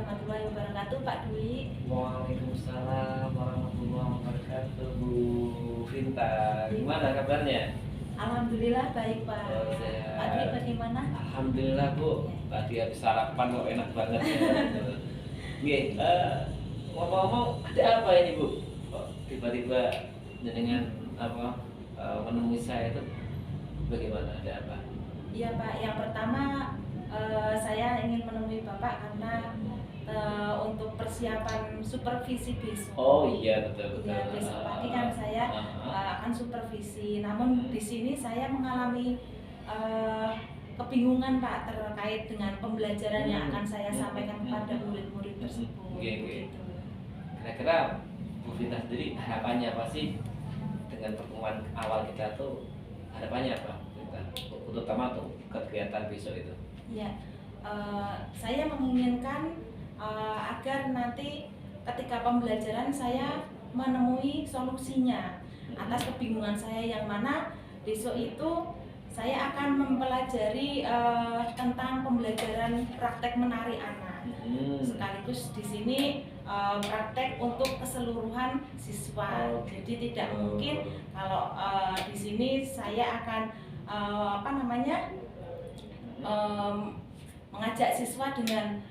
warahmatullahi wabarakatuh, Pak Dwi. Waalaikumsalam warahmatullahi wabarakatuh, Bu Vinta. Gimana kabarnya? Alhamdulillah baik, Pak. Oh, sehat. Pak Dwi bagaimana? Alhamdulillah, Bu. Tadi habis sarapan kok enak banget ya. Nggih, ngomong-ngomong ada apa ini, Bu? Kok tiba-tiba dengan menemui saya itu bagaimana? Ada apa? Iya, Pak. Yang pertama saya ingin menemui Bapak karena untuk persiapan supervisi besok. Oh iya, betul. Iya, besok pagi kan saya akan supervisi. Namun di sini saya mengalami kebingungan, Pak, terkait dengan pembelajaran yang akan saya sampaikan kepada murid-murid tersebut. Oke. Kira-kira Bu Vita sendiri harapannya apa sih dengan pertemuan awal kita tuh, harapannya apa, terutama tuh kegiatan besok itu? Ya, saya menginginkan agar nanti ketika pembelajaran saya menemui solusinya atas kebingungan saya, yang mana besok itu saya akan mempelajari tentang pembelajaran praktek menari anak. Sekaligus di sini praktek untuk keseluruhan siswa. Jadi tidak mungkin kalau di sini saya akan mengajak siswa dengan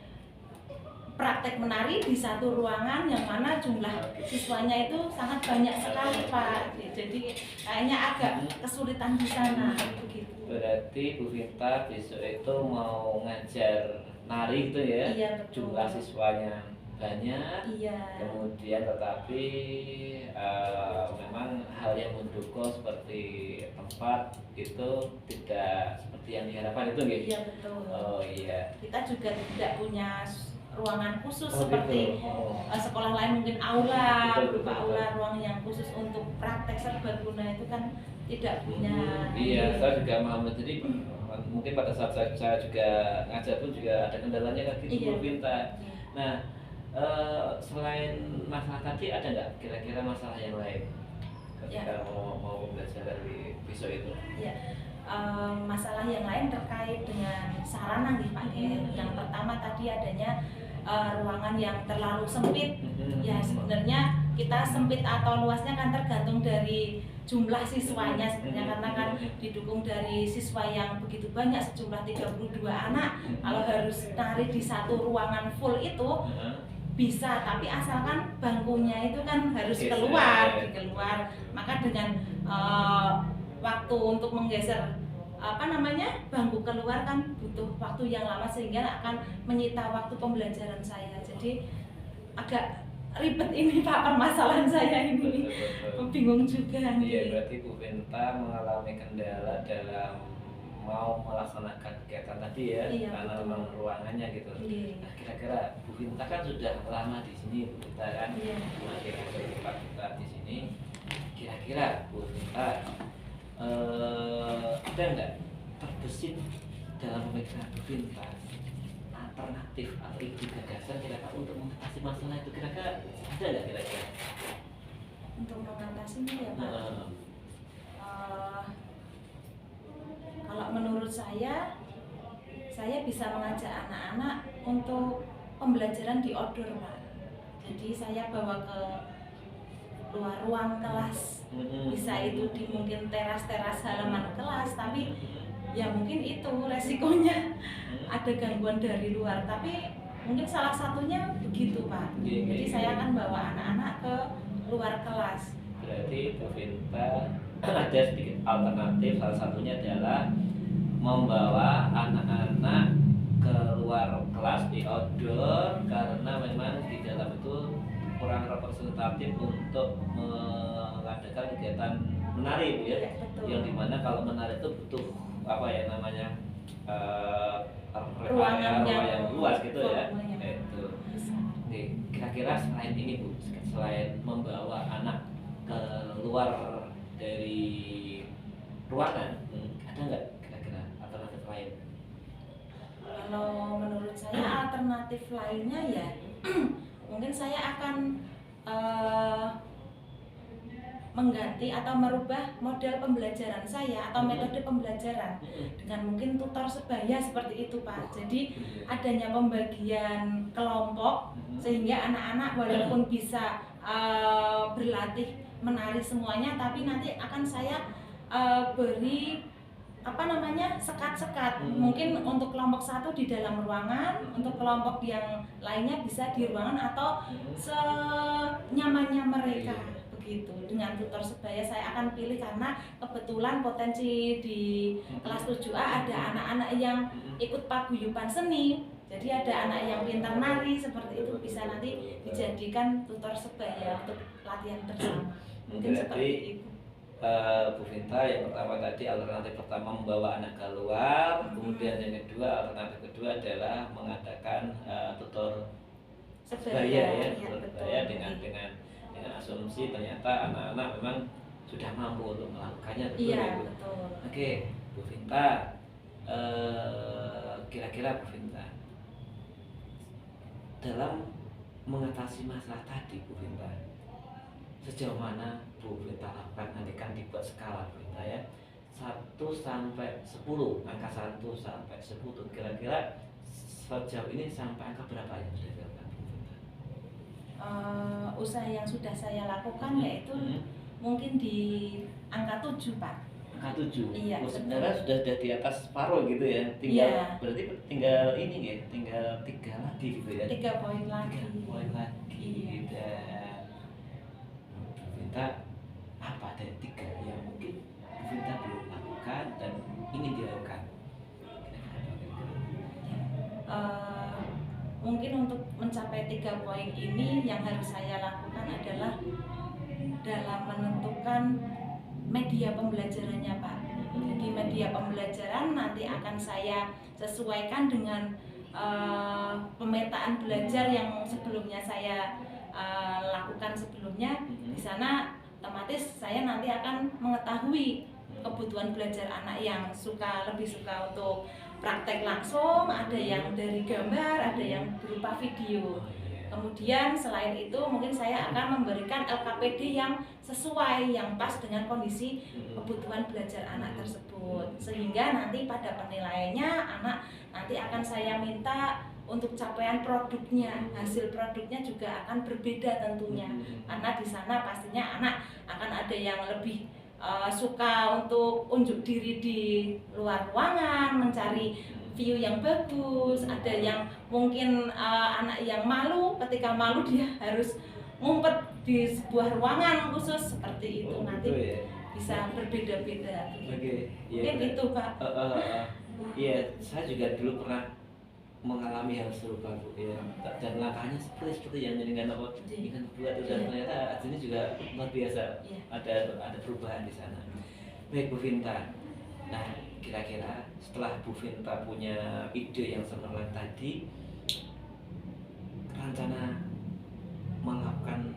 praktek menari di satu ruangan yang mana jumlah siswanya itu sangat banyak sekali, Pak. Jadi kayaknya agak kesulitan di sana begitu. Berarti Bu Vinta besok itu mau ngajar nari itu ya? Iya, betul. Jumlah siswanya banyak. Iya. Kemudian tetapi memang hal yang mendukung seperti tempat itu tidak seperti yang diharapkan itu, gitu? Iya, betul. Oh iya. Kita juga tidak punya ruangan khusus Oh, seperti gitu. sekolah lain, mungkin aula, Betul, berupa betul. aula, ruang yang khusus untuk praktek serbaguna itu kan tidak punya. Iya, saya juga memahami. Jadi mungkin pada saat saya juga ngajar pun juga ada kendalanya kan gitu, Iya. Bu Vinta. Iya. Nah, selain masalah tadi ada nggak kira-kira masalah yang lain ketika mau belajar dari besok itu? Ya, masalah yang lain terkait dengan sarana nih, Pak. Yang pertama tadi adanya ruangan yang terlalu sempit. Ya, sebenarnya kita sempit atau luasnya kan tergantung dari jumlah siswanya sebenarnya, karena kan didukung dari siswa yang begitu banyak, sejumlah 32 anak. Kalau harus nari di satu ruangan full itu bisa, tapi asalkan bangkunya itu kan harus keluar. Maka dengan waktu untuk menggeser bangku keluar kan butuh waktu yang lama, sehingga akan menyita waktu pembelajaran saya. Jadi agak ribet ini, Pak, permasalahan saya ini. Bingung juga nih. Iya, berarti Bu Vinta mengalami kendala dalam mau melaksanakan kegiatan tadi ya. Iya, karena betul. memang ruangannya gitu. Iya. Nah, kira-kira Bu Vinta kan sudah lama di sini, Bu Vinta kan? Iya. Semakin cepat kita di sini. Kira-kira Bu Vinta ada nggak terbesit dalam pemikiran Bu Vinta alternatif atau ide gagasan kira-kira untuk mengatasi masalah itu, kira-kira ada nggak kira-kira? Untuk mengatasinya ya, Pak. Kalau menurut saya bisa mengajak anak-anak untuk pembelajaran di outdoor, Pak. Jadi saya bawa ke luar ruang kelas. Bisa itu di mungkin teras-teras halaman kelas, tapi ya mungkin itu resikonya ada gangguan dari luar. Tapi mungkin salah satunya begitu, Pak. Jadi saya akan bawa anak-anak ke luar kelas. Berarti Bu Vinta ada sedikit alternatif, salah satunya adalah membawa anak-anak ke luar kelas di outdoor, karena memang di dalam itu kurang representatif untuk mengadakan kegiatan menari, Bu, ya. Betul. Yang dimana kalau menari itu butuh ruangan yang luas gitu ya. Itu. Nih, kira-kira selain ini, Bu, selain membawa anak keluar dari ruangan, ada nggak kira-kira alternatif lain? Kalau menurut saya alternatif lainnya ya mungkin saya akan mengganti atau merubah model pembelajaran saya atau metode pembelajaran dengan mungkin tutor sebaya seperti itu Pak. Jadi adanya pembagian kelompok sehingga anak-anak walaupun bisa berlatih menari semuanya, tapi nanti akan saya beri sekat-sekat. Mungkin untuk kelompok satu di dalam ruangan, untuk kelompok yang lainnya bisa di ruangan atau senyamannya mereka. Begitu. Dengan tutor sebaya saya akan pilih karena kebetulan potensi di kelas 7A ada anak-anak yang ikut paguyuban seni. Jadi ada anak yang pintar nari seperti itu, bisa nanti dijadikan tutor sebaya untuk latihan bersama. Mungkin seperti itu. Bu Vinta, yang pertama tadi alternatif pertama membawa anak keluar, kemudian yang kedua alternatif kedua adalah mengadakan tutor sebaya ya, tutor sebaya dengan asumsi ternyata anak-anak memang sudah mampu untuk melakukannya, betul ya Bu? Betul. Oke, Bu Vinta, kira-kira Bu Vinta dalam mengatasi masalah tadi Bu Vinta, sejauh mana Bu Vinta lakukan, andikan dibuat skala Bu Vinta ya, 1 sampai 10, angka 1 sampai 10, kira-kira sejauh ini sampai angka berapa yang sudah dilakukan Bu Vinta? Usaha yang sudah saya lakukan yaitu mungkin di angka 7 Pak. Angka 7? Iya. Sebenarnya sudah di atas separuh gitu ya, tinggal berarti tinggal ini ya, tinggal 3 lagi gitu ya? 3 poin lagi. 3 poin lagi. Dan Bu Vinta, apa dari 3 yang mungkin Bu Vinta belum lakukan dan ingin dilakukan? Mungkin untuk mencapai 3 poin ini yang harus saya lakukan adalah dalam menentukan media pembelajarannya Pak. Jadi media pembelajaran nanti akan saya sesuaikan dengan pemetaan belajar yang sebelumnya saya lakukan sebelumnya. Di sana otomatis saya nanti akan mengetahui kebutuhan belajar anak yang lebih suka untuk praktek langsung, ada yang dari gambar, ada yang berupa video. Kemudian selain itu mungkin saya akan memberikan LKPD yang sesuai, yang pas dengan kondisi kebutuhan belajar anak tersebut. Sehingga nanti pada penilaiannya anak nanti akan saya minta untuk capaian produknya, hasil produknya juga akan berbeda tentunya. Karena di sana pastinya anak akan ada yang lebih suka untuk unjuk diri di luar ruangan, mencari view yang bagus, ada yang mungkin anak yang malu, ketika malu dia harus ngumpet di sebuah ruangan khusus seperti itu. Nanti ya? Bisa berbeda-beda. Mungkin itu Pak. Iya, saya juga dulu pernah mengalami hal serupa Bu ya, dan langkahnya seperti yang dengan buat itu, dan ternyata hasilnya juga luar biasa. Ada perubahan di sana. Baik Bu Vinta, nah kira-kira setelah Bu Vinta punya ide yang cemerlang tadi, rencana melakukan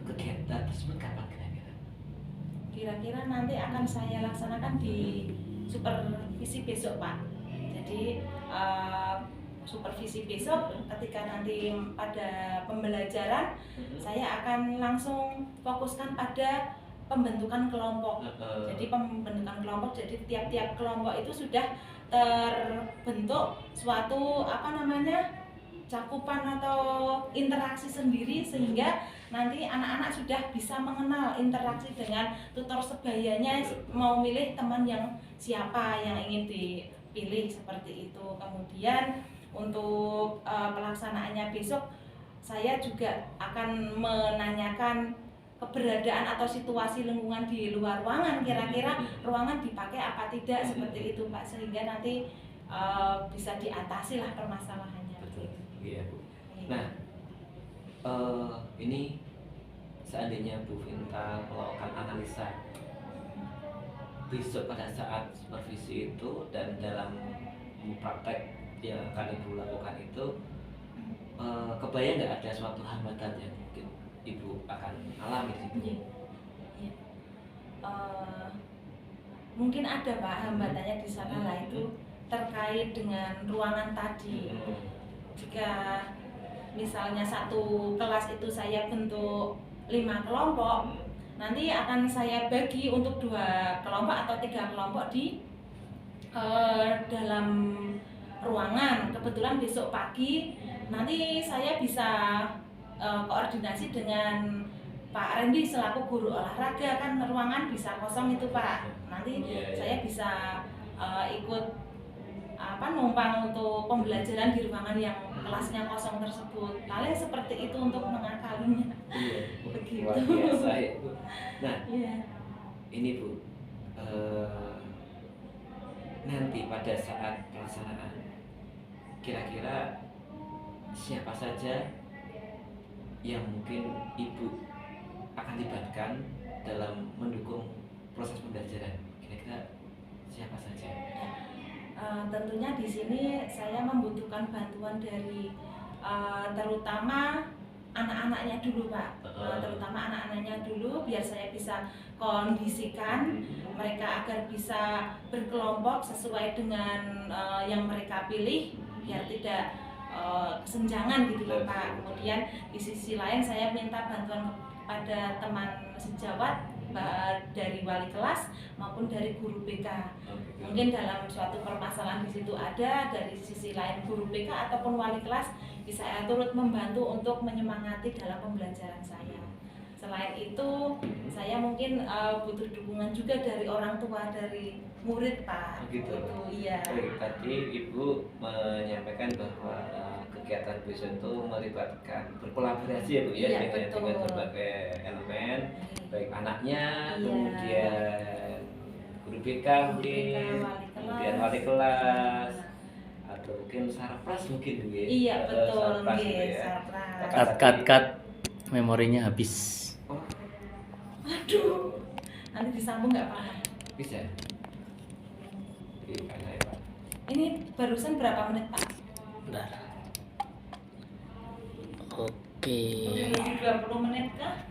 kegiatan tersebut kapan kira-kira? Kira-kira nanti akan saya laksanakan di supervisi besok Pak. Jadi supervisi besok ketika nanti pada pembelajaran saya akan langsung fokuskan pada pembentukan kelompok. Jadi pembentukan kelompok, jadi tiap-tiap kelompok itu sudah terbentuk suatu cakupan atau interaksi sendiri, sehingga nanti anak-anak sudah bisa mengenal interaksi dengan tutor sebayanya, mau milih teman yang siapa yang ingin dipilih seperti itu. Kemudian untuk pelaksanaannya besok saya juga akan menanyakan keberadaan atau situasi lingkungan di luar ruangan, kira-kira ruangan dipakai apa tidak seperti itu Pak, sehingga nanti bisa diatasi lah permasalahannya. Iya Bu. Nah, ini seandainya Bu Vinta melakukan analisa besok pada saat supervisi itu dan dalam praktek yang akan Ibu lakukan itu, kebayang nggak ada suatu hambatan yang mungkin Ibu akan alami di situ? Iya. Mungkin ada Pak hambatannya di sana lah, itu terkait dengan ruangan tadi. Jika misalnya satu kelas itu saya bentuk 5 kelompok, nanti akan saya bagi untuk 2 kelompok atau 3 kelompok di dalam ruangan. Kebetulan besok pagi nanti saya bisa koordinasi dengan Pak Randy selaku guru olahraga, kan ruangan bisa kosong itu Pak. Nanti saya bisa ikut numpang untuk pembelajaran di ruangan yang kelasnya kosong tersebut. Paling seperti itu untuk mengakalinya. Iya, Begitu. luar biasa ya Bu. Nah, Iya. ini Bu, nanti pada saat pelaksanaan, kira-kira siapa saja yang mungkin Ibu akan libatkan dalam mendukung proses pembelajaran? Kira-kira siapa saja? Tentunya di sini saya membutuhkan bantuan dari terutama anak-anaknya dulu Pak. Terutama anak-anaknya dulu biar saya bisa kondisikan mereka agar bisa berkelompok sesuai dengan yang mereka pilih biar tidak kesenjangan gitu loh Pak. Kemudian di sisi lain saya minta bantuan kepada teman sejawat dari wali kelas maupun dari guru BK. Mungkin dalam suatu permasalahan di situ ada dari sisi lain guru BK ataupun wali kelas bisa turut membantu untuk menyemangati dalam pembelajaran saya. Selain itu, saya mungkin butuh dukungan juga dari orang tua dari murid Pak. Gitu. Iya. Tadi Ibu menyampaikan bahwa kegiatan BISO itu melibatkan berkolaborasi ya Bu ya, Iya, dengan betul. berbagai elemen, baik anaknya, Iya. kemudian guru BK mungkin, kemudian wali kelas, atau mungkin sarpras mungkin Bu ya. Iya betul, Sarpras gitu nggih, ya. sarpras. Cut memorinya habis. Oh, Aduh, nanti disambung nggak Pak? bisa. Gimana ya Pak? Ini barusan berapa menit Pak? Bentar. Oke. Lebih 20 menit kah?